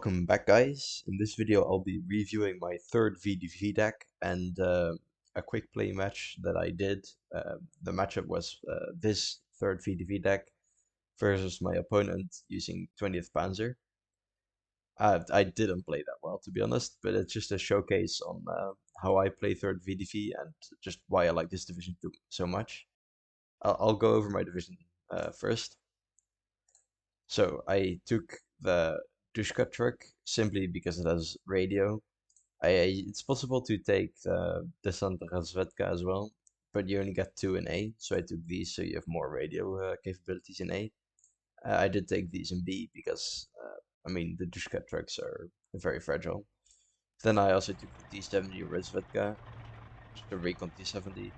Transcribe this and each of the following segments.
Welcome back, guys. In this video I'll be reviewing my third VDV deck and a quick play match that I did. The matchup was this third VDV deck versus my opponent using 20th Panzer. I didn't play that well, to be honest, but it's just a showcase on how I play third VDV and just why I like this division so much. I'll go over my division first. So I took the Dushka truck simply because it has radio. It's possible to take the Santa Razvedka as well, but you only get two in A, so I took these so you have more radio capabilities in A. I did take these in B because, I mean, the Dushka trucks are very fragile. Then I also took the T70 Razvedka, just a recon T70.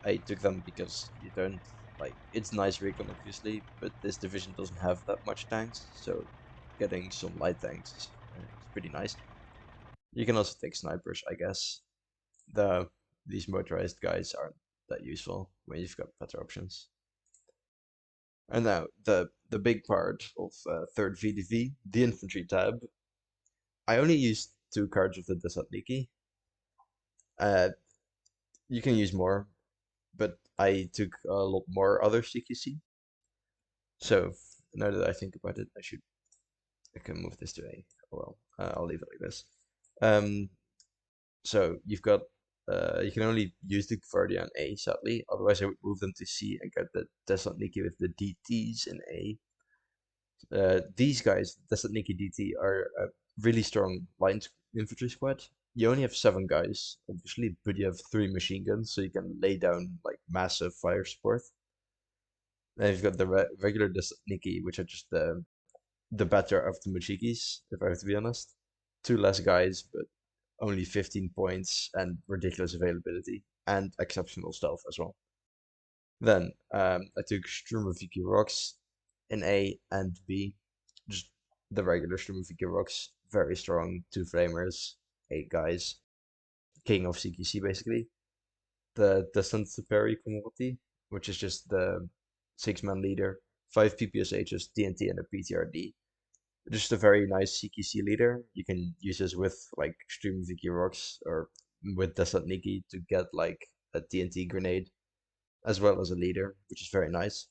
I took them because you don't, like, it's nice recon obviously, but this division doesn't have that much tanks, so getting some light tanks is pretty nice. You can also take snipers, I guess. These motorized guys aren't that useful when you've got better options. And now the big part of third VDV, the infantry tab. I only used two cards of the Desadniki. You can use more, but I took a lot more other CQC. So now that I think about it, I can move this to A. Oh well, I'll leave it like this. So you've got you can only use the Guardian A, sadly. Otherwise, I would move them to C and get the Thessaloniki with the DTs in A. These guys, Thessaloniki DT, are a really strong line infantry squad. You only have 7 guys, obviously, but you have 3 machine guns, so you can lay down like massive fire support. Then you've got the regular Thessaloniki, which are just the better of the Machikis, if I have to be honest. 2 less guys, but only 15 points and ridiculous availability and exceptional stealth as well. Then I took Sqwurrol rocks in A and B, just the regular Sqwurrol rocks, very strong, 2 flamers, 8 guys, king of CQC basically. The Santiperi commodity, which is just the 6-man leader, 5 PPSHs, TNT, and a PTRD. Just a very nice CQC leader. You can use this with like Extreme Vicky Rocks or with Desadniki to get like a TNT grenade as well as a leader, which is very nice.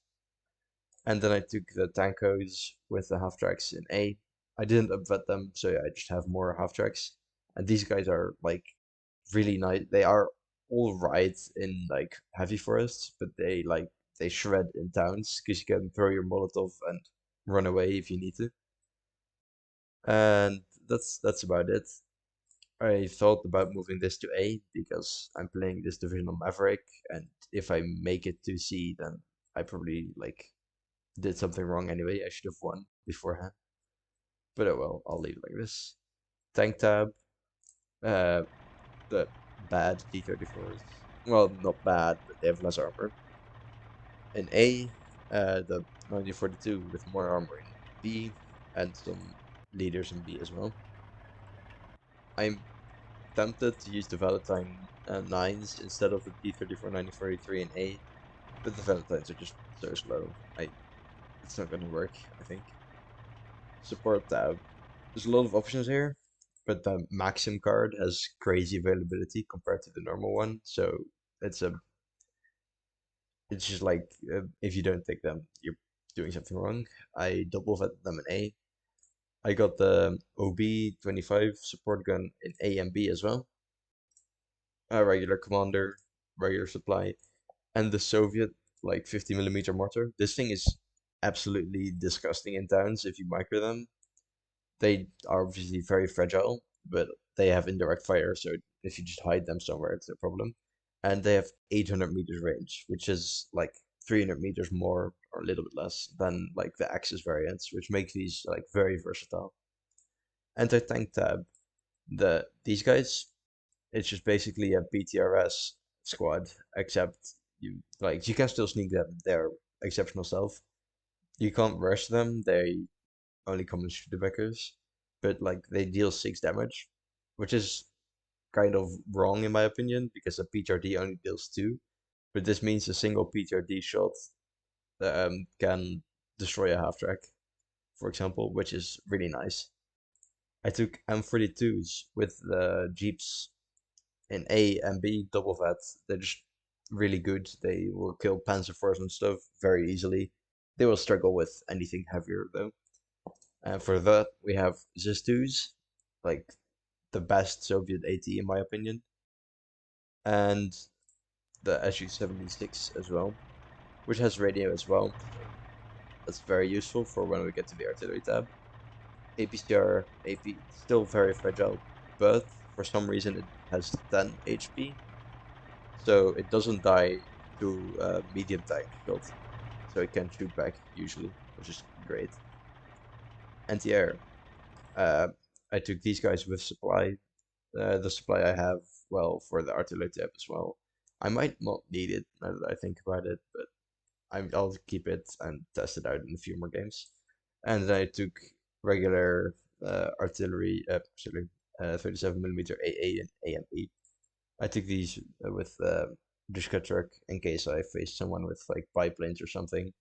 And then I took the Tankos with the half tracks in A. I didn't upvet them, so I just have more half tracks. And these guys are like really nice. They are all right in like heavy forests, but they shred in towns because you can throw your Molotov and run away if you need to. And that's about it. I thought about moving this to A because I'm playing this division on Maverick, and if I make it to C, then I probably like did something wrong anyway. I should have won beforehand. But oh well, I'll leave it like this. Tank tab, the bad T-34s. Well, not bad, but they have less armor. In A, the 1942 with more armor in B, and some leaders in B as well. I'm tempted to use the Valentine 9s instead of the T-34 1943 in A, but the Valentines are just so slow. It's not gonna work, I think. Support tab. There's a lot of options here, but the Maxim card has crazy availability compared to the normal one, so it's just like if you don't take them, you're doing something wrong. I double vetted them in A. I got the OB-25 support gun in A and B as well. A regular commander, regular supply, and the Soviet like 50mm mortar. This thing is absolutely disgusting in towns if you micro them. They are obviously very fragile, but they have indirect fire, so if you just hide them somewhere, it's no problem. And they have 800 meters range, which is like 300 meters more or a little bit less than like the Axis variants, which make these like very versatile. Anti-tank tab. These guys, it's just basically a BTRS squad, except you can still sneak them. They're exceptional stealth. You can't rush them. They only come in Studebackers, but like they deal 6 damage, which is kind of wrong in my opinion because a PTRD only deals 2. But this means a single PTRD shot can destroy a half track, for example, which is really nice. I took M42s with the Jeeps in A and B double vat. They're just really good. They will kill Panzer IVs and stuff very easily. They will struggle with anything heavier though. And for that, we have ZIS-2s, like the best Soviet AT in my opinion, and the SU-76 as well, which has radio as well, so that's very useful for when we get to the artillery tab. APCR, AP, still very fragile, but for some reason it has 10 HP, so it doesn't die to medium tank shot, so it can shoot back usually, which is great. Anti-air, uh, I took these guys with supply. The supply I have, well, for the artillery tab as well. I might not need it now that I think about it, but I'll keep it and test it out in a few more games. And then I took regular artillery, sorry, 37mm AA and AME. I took these with Dushka truck in case I face someone with like biplanes or something.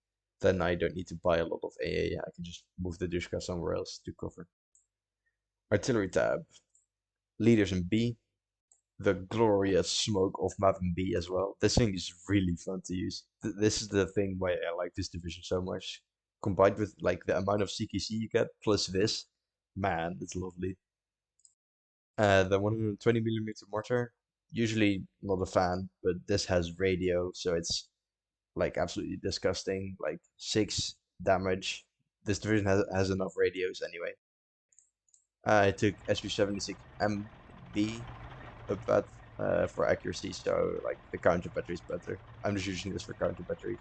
Then I don't need to buy a lot of AA. I can just move the Dushka somewhere else to cover. Artillery tab. Leaders in B. The glorious smoke of map in B as well. This thing is really fun to use. This is the thing why I like this division so much. Combined with like the amount of CQC you get plus this, man, it's lovely. The 120mm mortar, usually not a fan, but this has radio, so it's like absolutely disgusting. Like 6 damage. This division has enough radios anyway. I took SB76M in B up that for accuracy, so like the counter battery is better. I'm just using this for counter battery.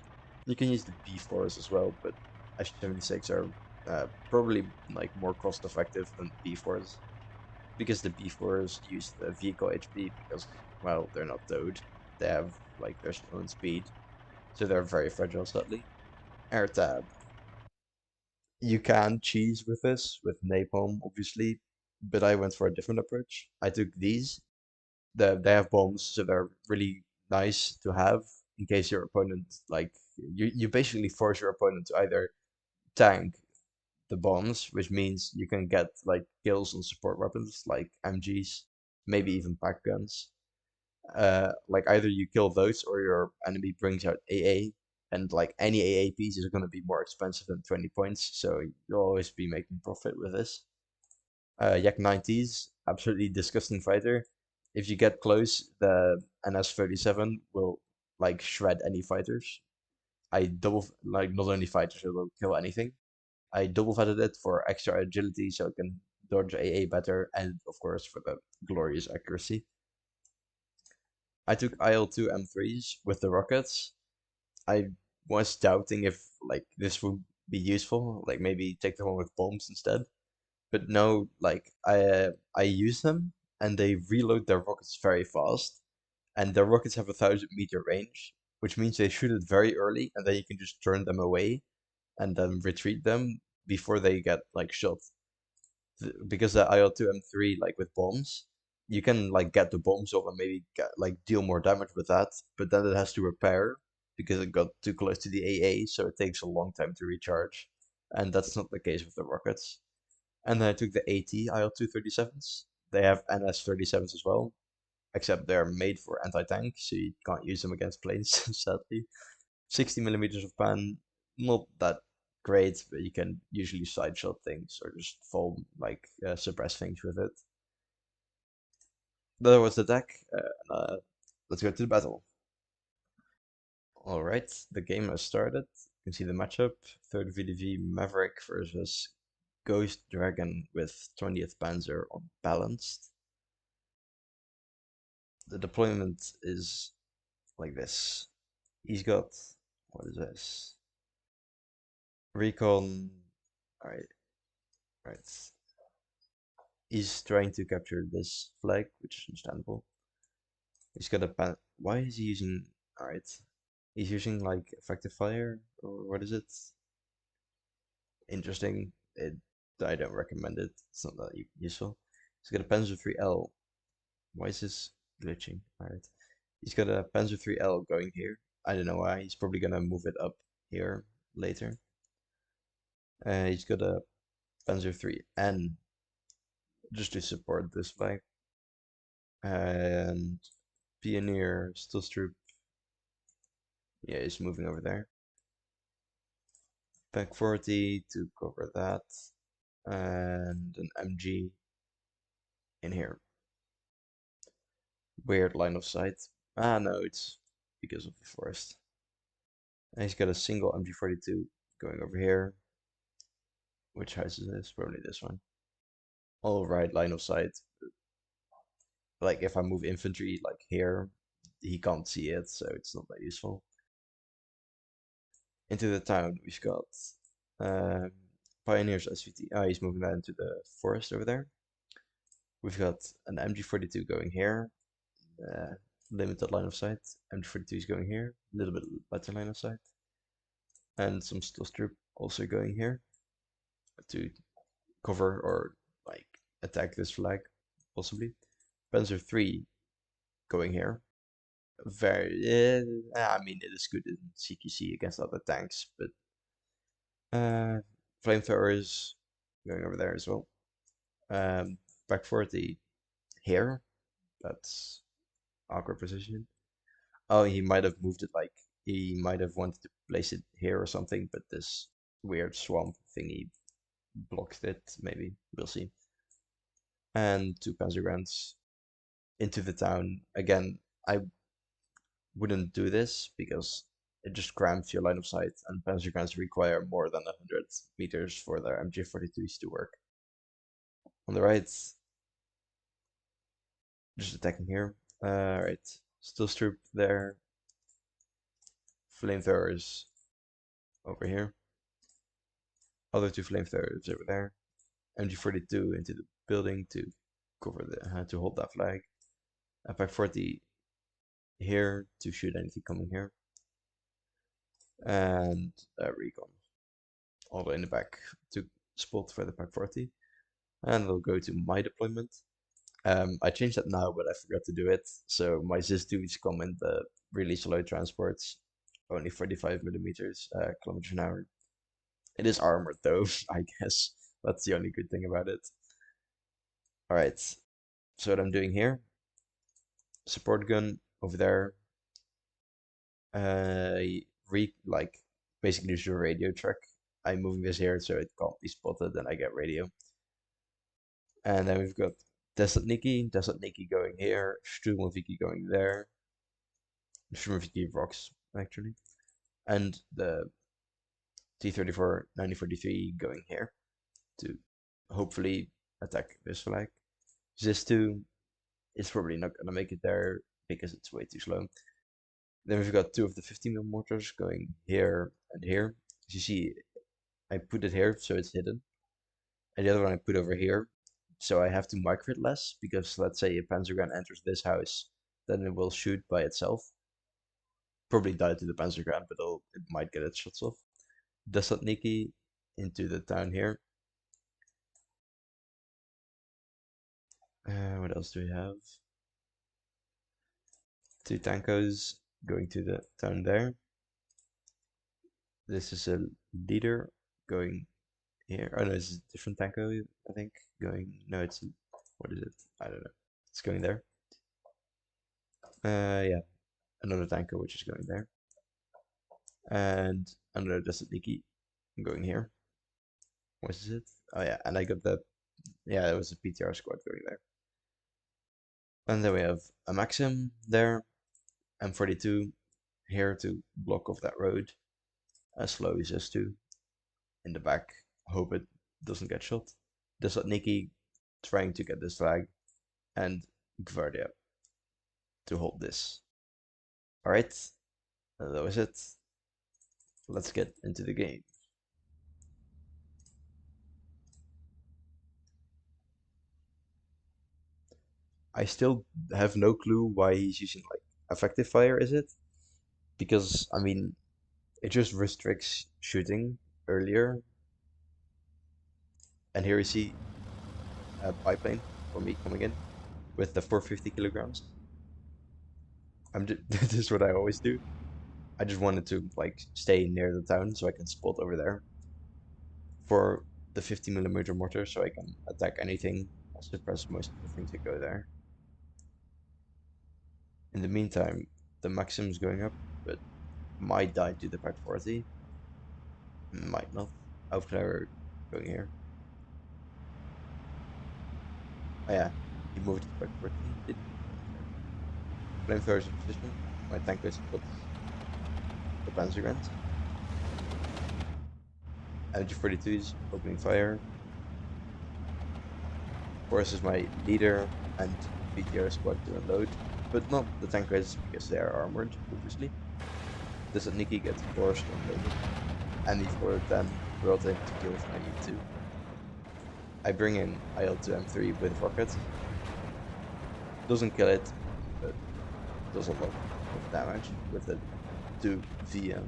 You can use the B4s as well, but SB76 are probably like more cost effective than the B4s because the B4s use the vehicle HP because, well, they're not towed. They have like their own speed, so they're very fragile sadly. Air tab. You can cheese with this, with napalm obviously, but I went for a different approach. I took these. They have bombs, so they're really nice to have in case your opponent, like, you basically force your opponent to either tank the bombs, which means you can get like kills on support weapons like MGs, maybe even pack guns. Like either you kill those or your enemy brings out AA, and like any AA piece is going to be more expensive than 20 points, so you'll always be making profit with this. Yak 90s, absolutely disgusting fighter. If you get close, the NS-37 will like shred any fighters. I double, like, not only fighters, it will kill anything. I double vetted it for extra agility so it can dodge AA better, and of course for the glorious accuracy. I took IL-2 M3s with the rockets. I was doubting if like this would be useful, like maybe take the one with bombs instead. But no, like I use them and they reload their rockets very fast, and their rockets have 1,000-meter range, which means they shoot it very early, and then you can just turn them away and then retreat them before they get like shot. Because the IL-2 M3 like with bombs, you can like get the bombs off and maybe get, like deal more damage with that, but then it has to repair because it got too close to the AA, so it takes a long time to recharge, and that's not the case with the rockets. And then I took the AT IL-237s. They have NS-37s as well, except they're made for anti-tank, so you can't use them against planes, sadly. 60 millimeters of pan, not that great, but you can usually side shot things or just fall, like, suppress things with it. That was the deck. Let's go to the battle. Alright, the game has started. You can see the matchup. 3rd VDV Maverick versus Ghostdragon with 20th Panzer on Balanced. The deployment is like this. He's got, what is this? Recon. Alright, right. He's trying to capture this flag, which is understandable. He's got a pan. Why is he using? Alright. He's using like effective fire, or what is it? Interesting. I don't recommend it. It's not that useful. He's got a Panzer 3L. Why is this glitching? Alright. He's got a Panzer 3L going here. I don't know why. He's probably gonna move it up here later. He's got a Panzer 3N just to support this flag. And Pioneer, still troop. Yeah, he's moving over there. Back 40 to cover that. And an MG in here. Weird line of sight. Ah, no, it's because of the forest. And he's got a single MG42 going over here. Which house is this? Probably this one. All right, line of sight. Like if I move infantry like here, he can't see it, so it's not that useful. Into the town, we've got um, Pioneers SVT. Ah, he's moving that into the forest over there. We've got an MG42 going here. Limited line of sight. MG42 is going here. A little bit better line of sight. And some stealth troop also going here to cover or like attack this flag, possibly. Panzer 3 going here. Very, I mean, it is good in CQC against other tanks, but flamethrowers going over there as well. Back 40 here. That's awkward position. Oh, he might have moved it like he might have wanted to place it here or something, but this weird swamp thingy blocked it. Maybe we'll see. And 2 Panzer rounds into the town again. I wouldn't do this because it just cramps your line of sight, and Panzer guns require more than 100 meters for their MG42s to work. On the right, just attacking here. Right, still troop there. Flamethrowers over here. Other 2 flamethrowers over there. MG42 into the building to cover the to hold that flag. Pack 40 here to shoot anything coming here. And recon all the way in the back to spot for the Pack 40. And we'll go to my deployment. I changed that now, but I forgot to do it. So my Zbuczyns come in the really slow transports, only 45 millimeters kilometers an hour. It is armored though, I guess. That's the only good thing about it. All right, so what I'm doing here, support gun over there. Like basically just a radio track. I'm moving this here so it can't be spotted, and I get radio. And then we've got Desatniki going here, Sqwurrol going there. Sqwurrol rocks actually, and the T-34 9043 going here to hopefully attack this flag. Zbuczyn is probably not gonna make it there because it's way too slow. Then we've got 2 of the 50mm mortars going here and here. As you see, I put it here so it's hidden, and the other one I put over here. So I have to micro it less because let's say a Panzer gun enters this house, then it will shoot by itself. Probably die to the Panzer gun, but it might get its shots off. Desatniki into the town here. What else do we have? 2 tankos going to the town there. This is a leader going here. Oh no, it's a different tanko, I think. Going, no, it's, what is it? I don't know. It's going there. Yeah, another tanko which is going there. And another Desatniki going here. What is it? Oh yeah, and I got the, yeah, it was a PTR squad going there. And then we have a Maxim there, M42 here to block off that road, as slow as S2 in the back. Hope it doesn't get shot. Desatniki trying to get this flag, and Gvardia to hold this. Alright, that was it. Let's get into the game. I still have no clue why he's using like effective fire, is it? Because, I mean, it just restricts shooting earlier. And here you see a biplane for me coming in with the 450 kilograms. This is what I always do. I just wanted to like stay near the town so I can spot over there for the 50mm mortar so I can attack anything I'll suppress most of the things that go there. In the meantime, the maximum is going up, but might die to the Pack 40. Might not. Aufklärer going here. Oh yeah, he moved to the Pack 40. Didn't flamethrowers in position. My tank is put the Panzer Grand. MG42 is opening fire. Forces my leader and BTR squad to unload, but not the tank raiders because they are armored, obviously. This Nikki gets forced unloaded, and E4 then brought in to kill my E2. I bring in IL-2 M3 with rocket. Doesn't kill it, but does a lot of damage with the 2 VM.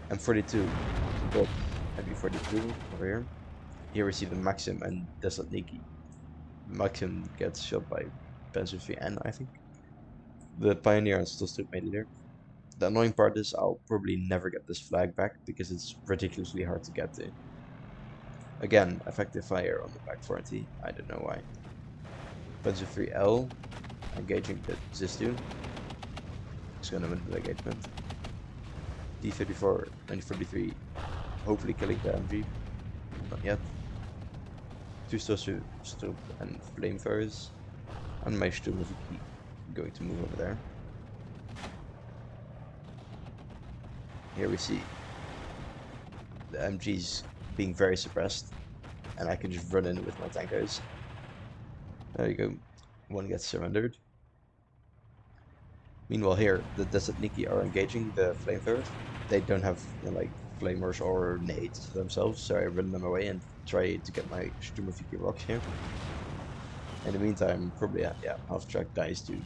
M42 got MB42 over here. Here we see the Maxim and Desalniki. Maxim gets shot by Panzer VN, I think. The Pioneer still stood my leader. The annoying part is I'll probably never get this flag back because it's ridiculously hard to get to. Again, effective fire on the Pack 40, I don't know why. Panzer 3L engaging the Zbuczyn. It's gonna win the engagement. D34, 943, hopefully killing the MG. Not yet. 2 Stosu and flamethrowers. And my Sqwurrol going to move over there. Here we see the MGs being very suppressed, and I can just run in with my tankers. There you go, one gets surrendered. Meanwhile here, the Desalniki are engaging the flamethrowers. They don't have like flamers or nades themselves, so I run them away and try to get my Sqwurrol rocks here. In the meantime, probably yeah, half track dies to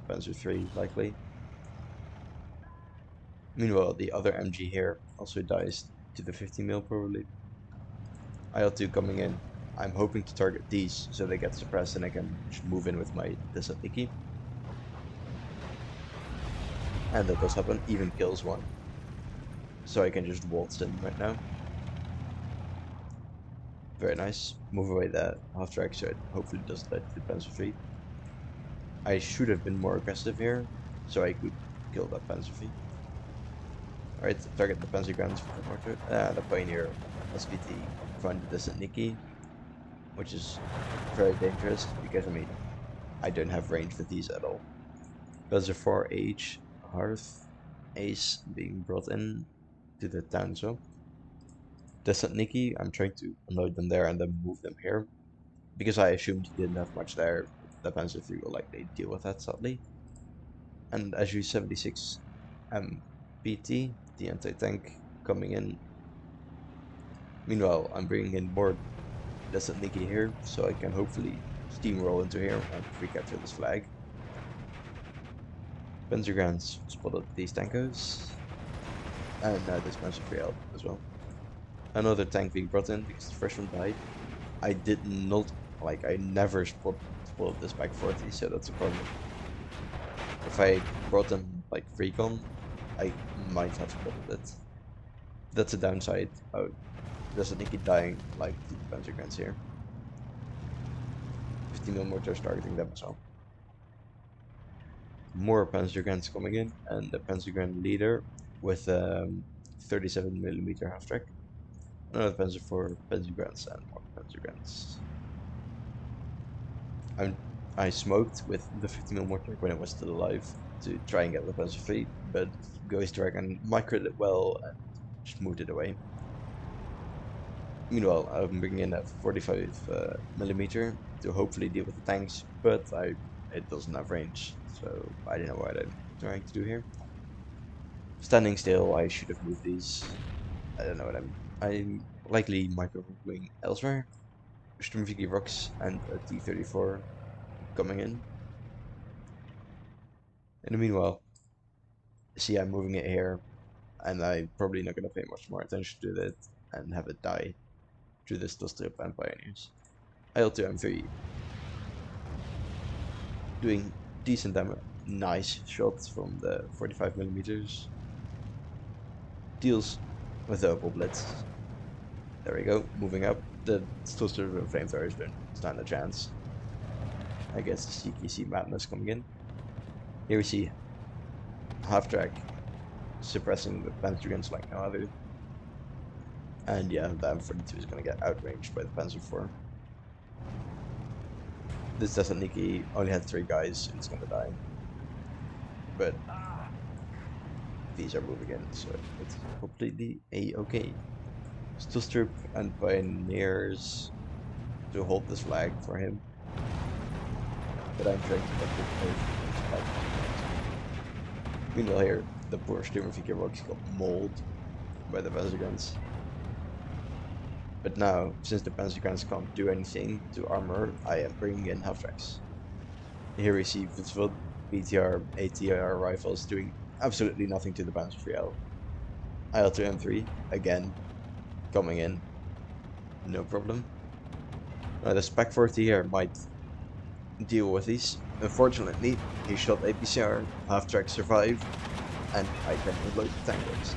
Panzer 3 likely. Meanwhile, the other MG here also dies to the 50mm probably. IL-2 coming in. I'm hoping to target these so they get suppressed and I can just move in with my Desalniki. And that does happen, even kills one. So I can just waltz in right now. Very nice. Move away that half track so it hopefully doesn't die to the Panzer 3. I should have been more aggressive here so I could kill that Panzer 3. Alright, target the Panzer Grands for the mortar. The Pioneer SVT find the Desalniki, which is very dangerous because I mean I don't have range with these at all. Panzer 4H Hearth Ace being brought in to the town as well. Desalniki, I'm trying to unload them there and then move them here. Because I assumed he didn't have much there, the Panzer 3 will likely deal with that sadly. And SU-76 MPT, the anti-tank, coming in. Meanwhile, I'm bringing in more Desalniki here, so I can hopefully steamroll into here and recapture this flag. Panzer Grands spotted these tankers. And this Panzer 3L as well. Another tank being brought in because the first one died. I did not, like, I never spotted this Pack 40, so that's a problem. If I brought them, like, recon, I might have spotted it. That's a downside. Oh, there's a Nikki dying, like, the Panzer Grands here. 50mm mortars targeting them as well. More Panzer Grands coming in, and the Panzer Grand leader with 37mm half track. Another Panzer 4 Panzer Grands and more Panzer Grands. I smoked with the 50mm mortar when it was still alive to try and get the Panzer 3, but Ghostdragon microed it well and just moved it away. Meanwhile, I'm bringing in a 45mm to hopefully deal with the tanks, but it doesn't have range, so I don't know what I'm trying to do here. Standing still, I should have moved these. I don't know what I'm likely micro-moving elsewhere. Sqwurrol rocks and a T-34 coming in. In the meanwhile, see, I'm moving it here, and I'm probably not going to pay much more attention to it and have it die to the Stostrip and Pioneers. IL-2 M3 doing decent damage. Nice shots from the 45mm. Deals with the Opal Blitz. There we go, moving up. the Sqwurrol and flamethrowers don't stand a chance. I guess the CQC madness coming in. Here we see half-track suppressing the Panzer guns like no other. And yeah, the M42 is going to get outranged by the Panzer IV. This Thessaloniki only had 3 guys, so it's going to die. But these are moving in, so it's completely a-okay. Sqwurrol and Pioneers to hold this flag for him. But I'm trying to get the back. Meanwhile here, the poor Sturmflieger works got mauled by the Panzer guns. But now, since the Panzer guns can't do anything to armor, I am bringing in half-tracks. Here we see visible BTR, ATR rifles doing absolutely nothing to the Panzer 3L. IL-2 M3, again, coming in, no problem. The Spec 40 here might deal with these. Unfortunately, he shot a PCR, half-track survived, and I can unload the tankers.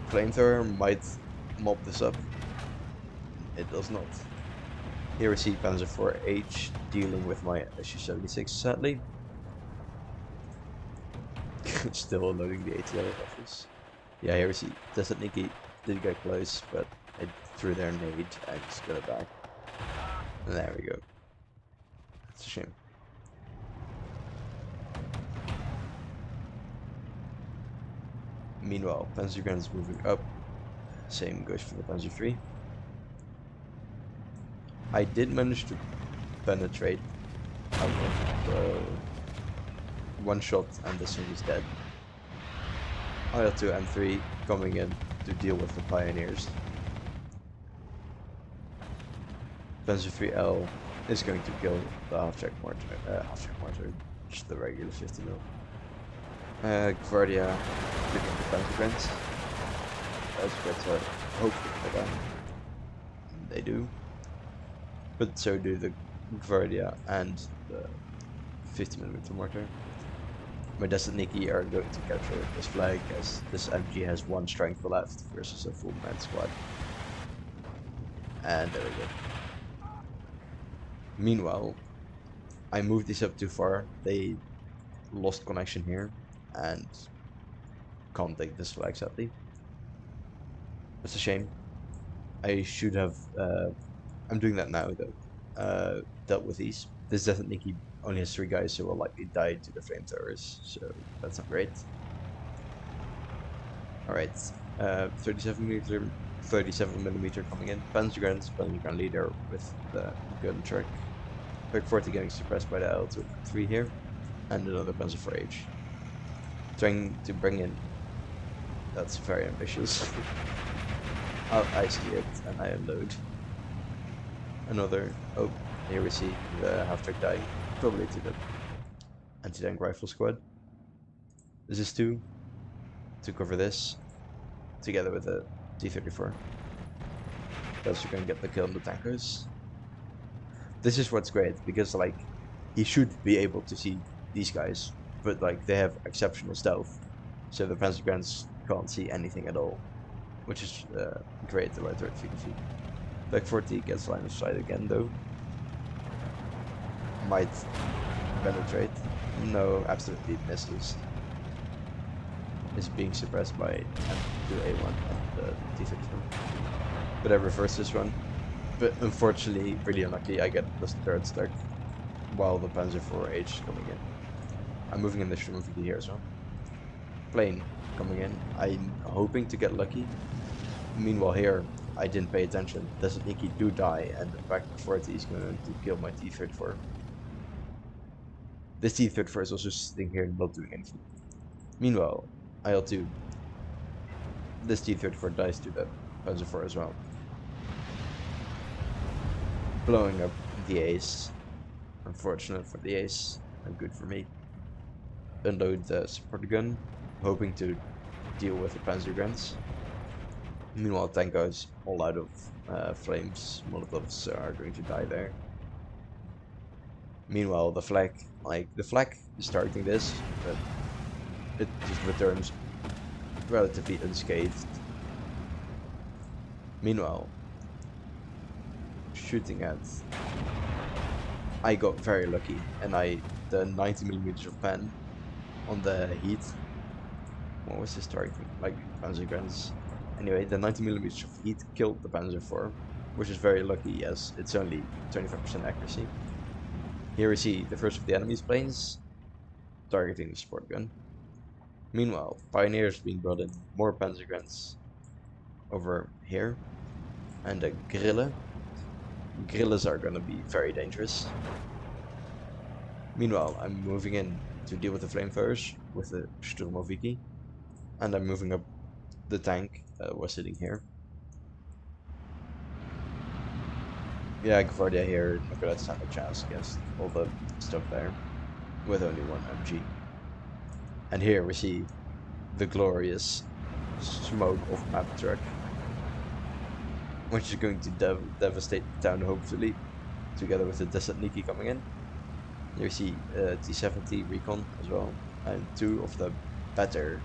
Flamethrower might mob this up. It does not. Here we see Panzer IV-H dealing with my Su-76, sadly. Still unloading the ATL rifles. Yeah, here we see Thessaloniki did get close, but I threw their nade and just got it back. And there we go. That's a shame. Meanwhile, Panzer guns moving up. Same goes for the Panzer III. I did manage to penetrate one shot and this one is dead. IL-2 M3 coming in to deal with the Pioneers. Panzer 3L is going to kill the half-track mortar, just the regular 50mm. Guardia picking the Panzer guns. That's are hopefully for them. They do. But so do the Guardia and the 50mm mortar. My Thessaloniki are going to capture this flag as this MG has 1 strength left versus a full man squad. And there we go. Meanwhile, I moved this up too far. They lost connection here and can't take this flag sadly. It's a shame. I should have, I'm doing that now though, dealt with these. This Thessaloniki only has 3 guys, so will likely die to the flamethrowers, so that's not great. Alright, 37mm coming in. Panzer gun leader with the gun truck. Spec 40 getting suppressed by the L2-3 here, and another Panzer IV-H. Trying to bring in. That's very ambitious. I see it, and I unload. Another. Oh, here we see the half-track dying. Probably to the anti-tank rifle squad. This is 2 to cover this, together with the T-34. Thus you can get the kill on the tankers. This is what's great, because like, he should be able to see these guys, but like, they have exceptional stealth, so the Panzer guns can't see anything at all, which is great about 30 feet. Spec 40 gets line of sight again though. Might penetrate. No, absolutely misses. Is being suppressed by M2A1 and the T-34. But I reverse this one. But unfortunately, really unlucky, I get the third stuck while the Panzer IV-H is coming in. I'm moving in the Sqwurrol here as well. Plane coming in. I'm hoping to get lucky. Meanwhile here, I didn't pay attention. Thessaloniki do die, and the Pack 40 is going to kill my T-34. This T-34 is also sitting here not doing anything. Meanwhile, IL-2. This T-34 dies to the Panzer IV as well. Blowing up the ace. Unfortunate for the ace, and good for me. Unload the support gun, hoping to deal with the Panzer guns. Meanwhile, tank goes all out of flames. Molotovs are going to die there. Meanwhile, the flag is starting this, but it just returns relatively unscathed. Meanwhile, shooting at, I got very lucky, and the 90mm of pen on the heat. What was this targeting? Like Panzer guns. Anyway, the 90mm of heat killed the Panzer IV, which is very lucky as it's only 25% accuracy. Here we see the first of the enemy's planes targeting the support gun. Meanwhile, Pioneers being brought in, more Panzer guns over here, and the Grillen. Grilles are gonna be very dangerous. Meanwhile, I'm moving in to deal with the flamethrowers with the Sqwurrol, and I'm moving up the tank was sitting here. Yeah, Gvardia here, not gonna stand a chance against all the stuff there, with only one MG. And here we see the glorious smoke of map truck, which is going to devastate the town, hopefully, together with the Desert Niki coming in. Here we see T-70 Recon as well, and two of the better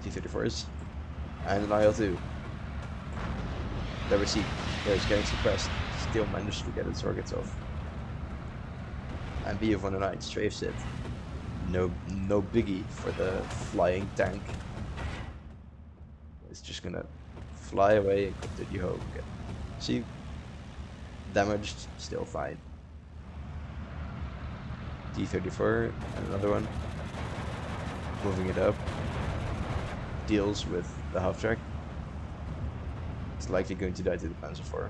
T-34s, and an IL-2. There we see, there's getting suppressed, still managed to get its targets off. And VF-109 strafes it. No biggie for the flying tank. It's just gonna fly away and continue home again. See, damaged, still fine. T-34 and another one. Moving it up. Deals with the half-track. It's likely going to die to the Panzer IV.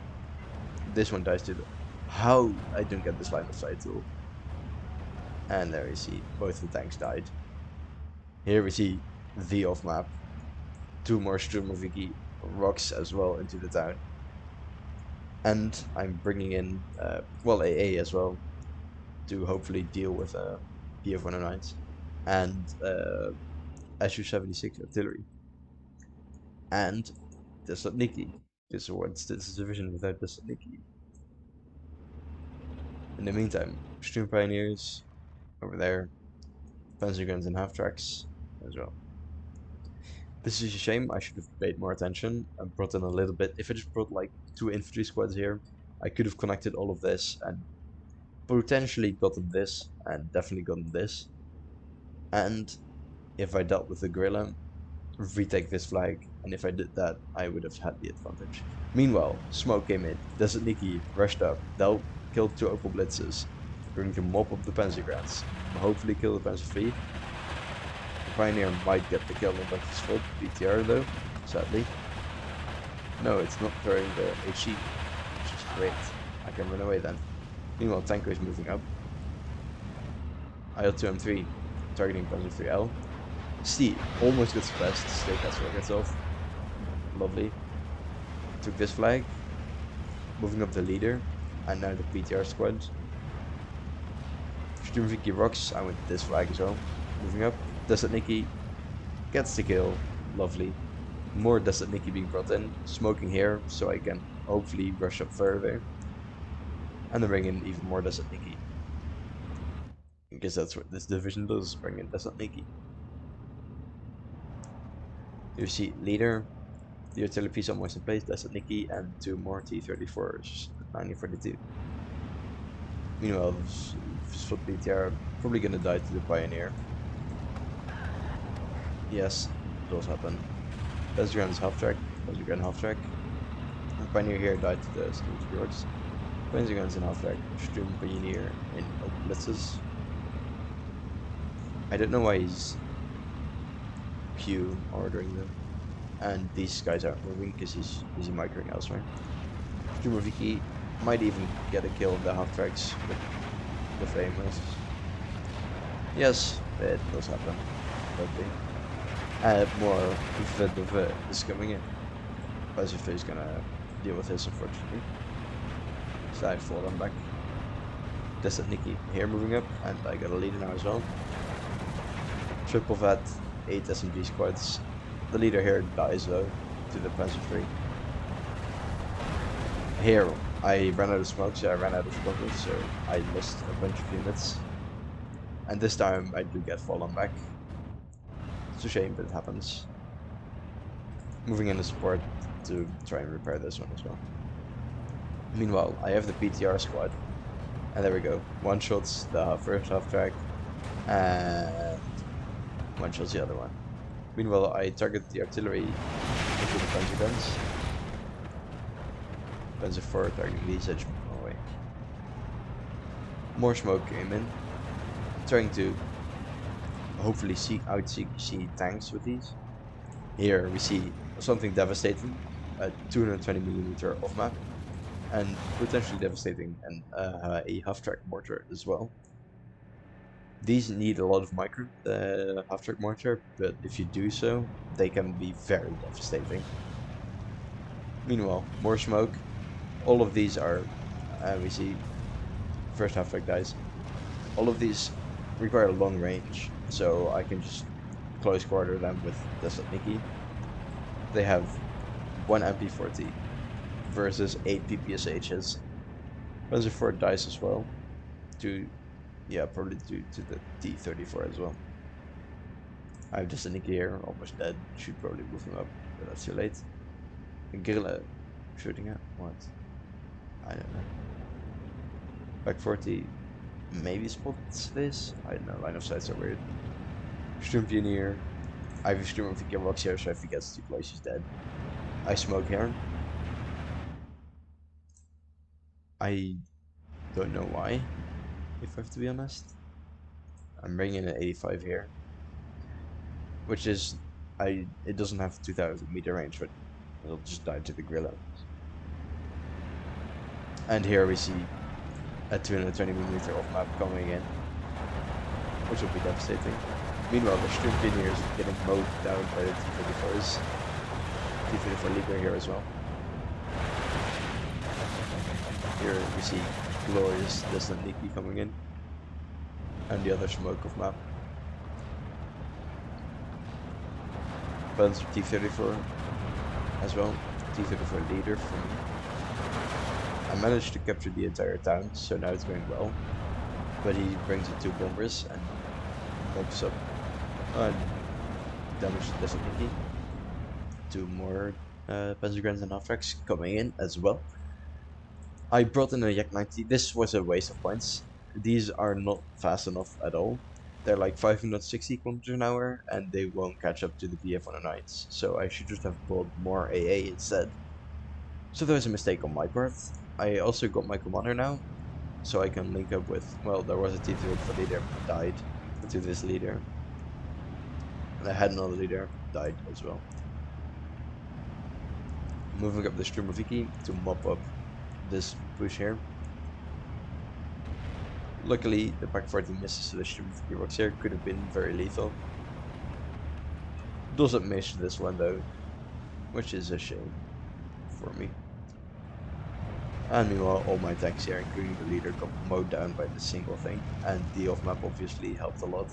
This one dies to the... How I don't get this line of sight tool. And there you see, both the tanks died. Here we see the off-map. Two more Sqwurrol rocks as well into the town. And I'm bringing in, well, AA as well, to hopefully deal with PF-109s and Su-76 artillery. And Desert Niki. This is a division without Desert Niki. In the meantime, Stream Pioneers over there, Panzer guns and half-tracks as well. This is a shame. I should have paid more attention and brought in a little bit. If I just brought like 2 infantry squads here, I could have connected all of this and potentially gotten this and definitely gotten this. And if I dealt with the guerrilla, retake this flag, and if I did that, I would have had the advantage. Meanwhile, smoke came in. Desert Niki rushed up. They'll kill 2 Opel Blitzes. Going to mop up the Panzer Grants. Hopefully kill the Panzer III. The Pioneer might get the kill on the spot BTR though, sadly. No, it's not throwing the HE, which is great. I can run away then. Meanwhile, Tanko is moving up. IL-2M3 targeting Panzer 3L. C almost gets suppressed, still gets off. Lovely. Took this flag. Moving up the leader. And now the PTR squad. Sqwurrol rocks, I went this flag as well. Moving up. Desert Niki gets the kill. Lovely. More Desert Niki being brought in. Smoking here, so I can hopefully rush up further. And then bring in even more Desert Niki. I guess that's what this division does, bring in Desert Niki. You see leader, the artillery piece almost in place, Desert Niki, and 2 more T-34s, 1942. Meanwhile, this foot BTR probably gonna die to the Pioneer. Yes, it does happen. Ghostdragon's half-track, Ghostdragon half-track. The Pioneer here died to the Sqwurrol. Panzer guns in half-track, Stream Pioneer in open blitzes. I don't know why he's Q ordering them, and these guys aren't moving because he's busy microing elsewhere. Sqwurrol might even get a kill on the half-tracks with the famous. Yes, it does happen. More VDV is coming in. Panzer is gonna deal with this, unfortunately. So I've fallen back. Desert Niki here moving up, and I got a leader now as well. Triple VAT, 8 SMG squads. The leader here dies though to the Panzer III. Here I ran out of smoke, so I ran out of cover, so I lost a bunch of units. And this time I do get fallen back. It's a shame, but it happens. Moving in the support to try and repair this one as well. Meanwhile, I have the PTR squad, and there we go. One shot's the first half track, and one shot's the other one. Meanwhile, I target the artillery into the Panzer guns. Panzer 4 targeting these edge away. More smoke came in. I'm trying to hopefully see tanks with these. Here we see something devastating, a 220mm off map, and potentially devastating, and a half-track mortar as well. These need a lot of micro half-track mortar, but if you do so, they can be very devastating. Meanwhile, more smoke. All of these are, we see first half-track dies. All of these require long range, so I can just close quarter them with Desatniki. They have 1 MP40 versus 8 PPSHs. Panzer 4 dies as well. Probably due to the T-34 as well. I have Desatniki here, almost dead. Should probably move him up, but that's too late. And Guerrilla shooting at what? I don't know. Back 40 maybe spots this? I don't know, line of sights are weird. Sturm Pioneer. I have a Sturm if he rocks here, so if he gets too close, he's dead. I smoke here. I don't know why, if I have to be honest. I'm bringing an 85 here, which is, it doesn't have 2000 meter range, but it'll just die to the Guerrilla. And here we see a 220mm off map coming in, which will be devastating. Meanwhile, the Sturm Pioneers getting mowed down by the T-34s. T-34 Liga here as well. Here we see glorious Desatniki coming in, and the other smoke of map. Panzer T-34 as well. T-34 leader for me. I managed to capture the entire town, so now it's going well. But he brings in 2 bombers and mops up damage to Desatniki. 2 more Panzer Grants and half-tracks coming in as well. I brought in a Yak 90. This was a waste of points. These are not fast enough at all. They're like 560 kilometers an hour, and they won't catch up to the VF-109s. So I should just have brought more AA instead. So there was a mistake on my part. I also got my commander now, so I can link up with, well, there was a T-34 leader, died to this leader. And I had another leader, died as well. Moving up the Sturmoviki to mop up this push here. Luckily, the Pak 40 misses, so the Sturmoviki rocks here could have been very lethal. Doesn't miss this one though, which is a shame for me. And meanwhile, all my tanks here, including the leader, got mowed down by the single thing, and the off-map obviously helped a lot.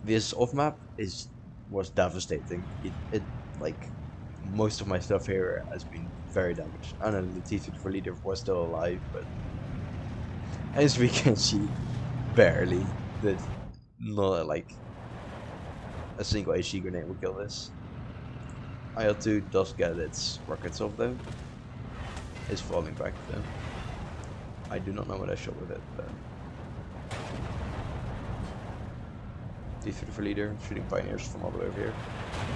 This off-map was devastating. It like, most of my stuff here has been very damaged. I know the T-34 leader was still alive, but as we can see, barely. That not like a single HE grenade will kill this. IL-2 does get its rockets off though. It's falling back though. I do not know what I shot with it, but T-34 leader shooting pioneers from all the way over here.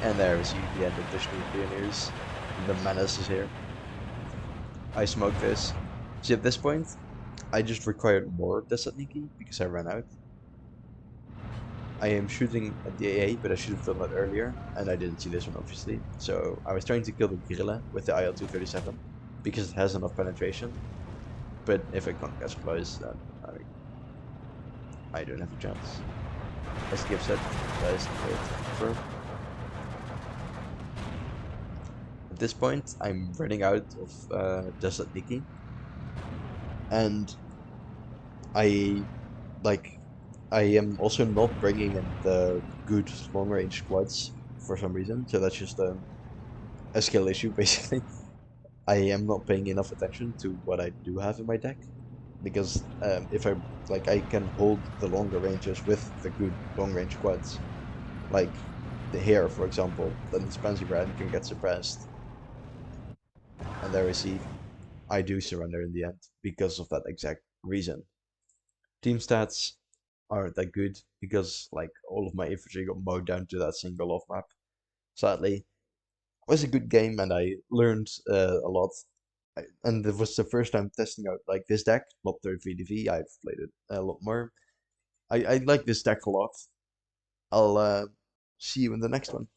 And there we see the end of the shooting pioneers. The menace is here. I smoked this. See, at this point, I just required more Desatniki because I ran out. I am shooting at the AA, but I should have done that earlier, and I didn't see this one obviously. So I was trying to kill the Guerrilla with the IL-237 because it has enough penetration. But if it can't catch close, then I don't have a chance. As Gibb said, that is the At this point, I'm running out of Desatniki, and I am also not bringing in the good long-range squads for some reason, so that's just a skill issue basically. I am not paying enough attention to what I do have in my deck, because if I can hold the longer ranges with the good long-range squads, like the here for example, then the Panzer Grant can get suppressed. And there we see I do surrender in the end because of that exact reason. Team stats aren't that good because like all of my infantry got mowed down to that single off map. Sadly, it was a good game and I learned a lot. And it was the first time testing out like this deck, not the VDV. I've played it a lot more. I like this deck a lot. I'll see you in the next one.